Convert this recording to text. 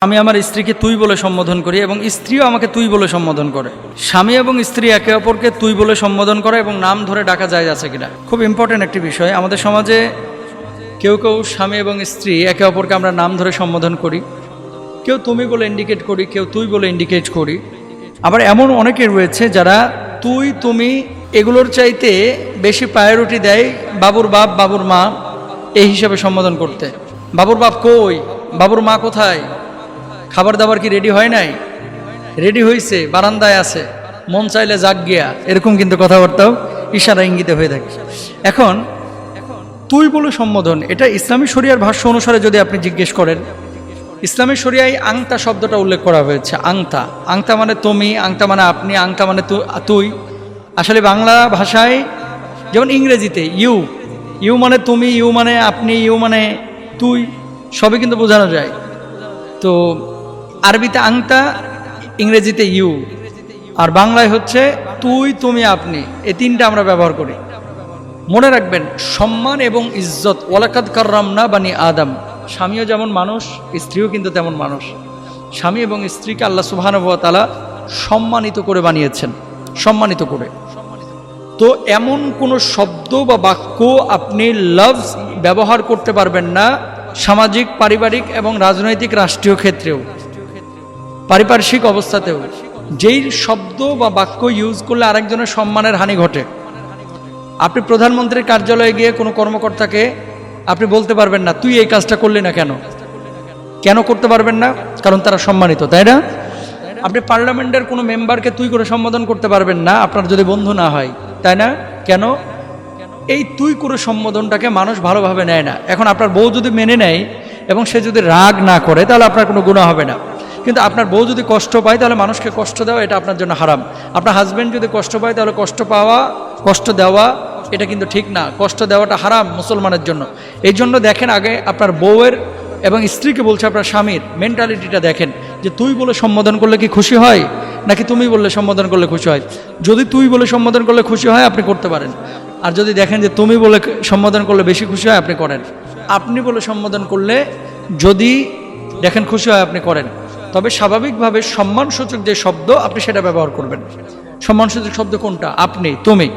আমি আমার স্ত্রীকে তুই বলে সম্বোধন করি এবং স্ত্রীও আমাকে তুই বলে সম্বোধন করে। স্বামী এবং স্ত্রী একে অপরকে তুই বলে সম্বোধন করে এবং নাম ধরে ডাকা যায় আছে কিনা, খুব ইম্পর্টেন্ট একটি বিষয়। আমাদের সমাজে কেউ কেউ স্বামী এবং স্ত্রী একে অপরকে আমরা নাম ধরে সম্বোধন করি, কেউ তুমি বলে ইন্ডিকেট করি, কেউ তুই বলে ইন্ডিকেট করি। আবার এমন অনেকে রয়েছে যারা তুই তুমি এগুলোর চাইতে বেশি প্রায়োরিটি দেয় বাবুর বাপ বাবুর মা এই হিসাবে সম্বোধন করতে। বাবুর বাপ কই, বাবুর মা কোথায়, খাবার দাবার কি রেডি হয় নাই, রেডি হয়েছে, বারান্দায় আছে, মন চাইলে জাগ গিয়া, এরকম কিন্তু কথাবার্তাও ইশারা ইঙ্গিতে হয়ে থাকে। এখন তুই বলে সম্বোধন, এটা ইসলামী শরিয়ার ভাষ্য অনুসারে যদি আপনি জিজ্ঞেস করেন, ইসলামী শরিয়ায় আংতা শব্দটা উল্লেখ করা হয়েছে। আংতা, আংতা মানে তুমি, আংতা মানে আপনি, আংতা মানে তুই। আসলে বাংলা ভাষায় যেমন ইংরেজিতে ইউ, ইউ মানে তুমি, ইউ মানে আপনি, ইউ মানে তুই, সবই কিন্তু বোঝানো যায়। তো আরবিতে আংতা, ইংরেজিতে ইউ, আর বাংলায় হচ্ছে তুই তুমি আপনি, এই তিনটা আমরা ব্যবহার করি। মনে রাখবেন, সম্মান এবং ইজ্জত, ওয়ালাকাদ কাররামনা বানি আদম, স্বামীও যেমন মানুষ, স্ত্রীও কিন্তু তেমন মানুষ। স্বামী এবং স্ত্রীকে আল্লাহ সুবহানাহু ওয়া তাআলা সম্মানিত করে বানিয়েছেন, সম্মানিত করে। তো এমন কোনো শব্দ বা বাক্য আপনি লফজ ব্যবহার করতে পারবেন না সামাজিক, পারিবারিক এবং রাজনৈতিক রাষ্ট্রীয় ক্ষেত্রেও, পারিপার্শ্বিক অবস্থাতেও, যেই শব্দ বা বাক্য ইউজ করলে আরেকজনের সম্মানের হানি ঘটে। আপনি প্রধানমন্ত্রীর কার্যালয়ে গিয়ে কোনো কর্মকর্তাকে আপনি বলতে পারবেন না তুই এই কাজটা করলি না কেন, কেন করতে পারবেন না? কারণ তারা সম্মানিত, তাই না? আপনি পার্লামেন্টের কোনো মেম্বারকে তুই করে সম্বোধন করতে পারবেন না আপনার যদি বন্ধু না হয়, তাই না? কেন? এই তুই করে সম্বোধনটাকে মানুষ ভালোভাবে নেয় না। এখন আপনার বউ যদি মেনে নেয় এবং সে যদি রাগ না করে, তাহলে আপনার কোনো গুনাহ হবে না। কিন্তু আপনার বউ যদি কষ্ট পায়, তাহলে মানুষকে কষ্ট দেওয়া এটা আপনার জন্য হারাম। আপনার হাজব্যান্ড যদি কষ্ট পায়, তাহলে কষ্ট দেওয়া এটা কিন্তু ঠিক না, কষ্ট দেওয়াটা হারাম মুসলমানের জন্য। এই জন্য দেখেন, আগে আপনার বউয়ের এবং স্ত্রীকে বলছে আপনার স্বামীর মেন্টালিটিটা দেখেন, যে তুই বলে সম্বোধন করলে কি খুশি হয় নাকি তুমি বললে সম্বোধন করলে খুশি হয়। যদি তুই বলে সম্বোধন করলে খুশি হয় আপনি করতে পারেন, আর যদি দেখেন যে তুমি বলে সম্বোধন করলে বেশি খুশি হয় আপনি করেন। আপনি বলে সম্বোধন করলে যদি দেখেন খুশি হয় আপনি করেন, তবে স্বাভাবিকভাবে সম্মানসূচক যে শব্দ আপনি সেটা ব্যবহার করবেন। সম্মানসূচক শব্দ কোনটা? আপনি, তুমি।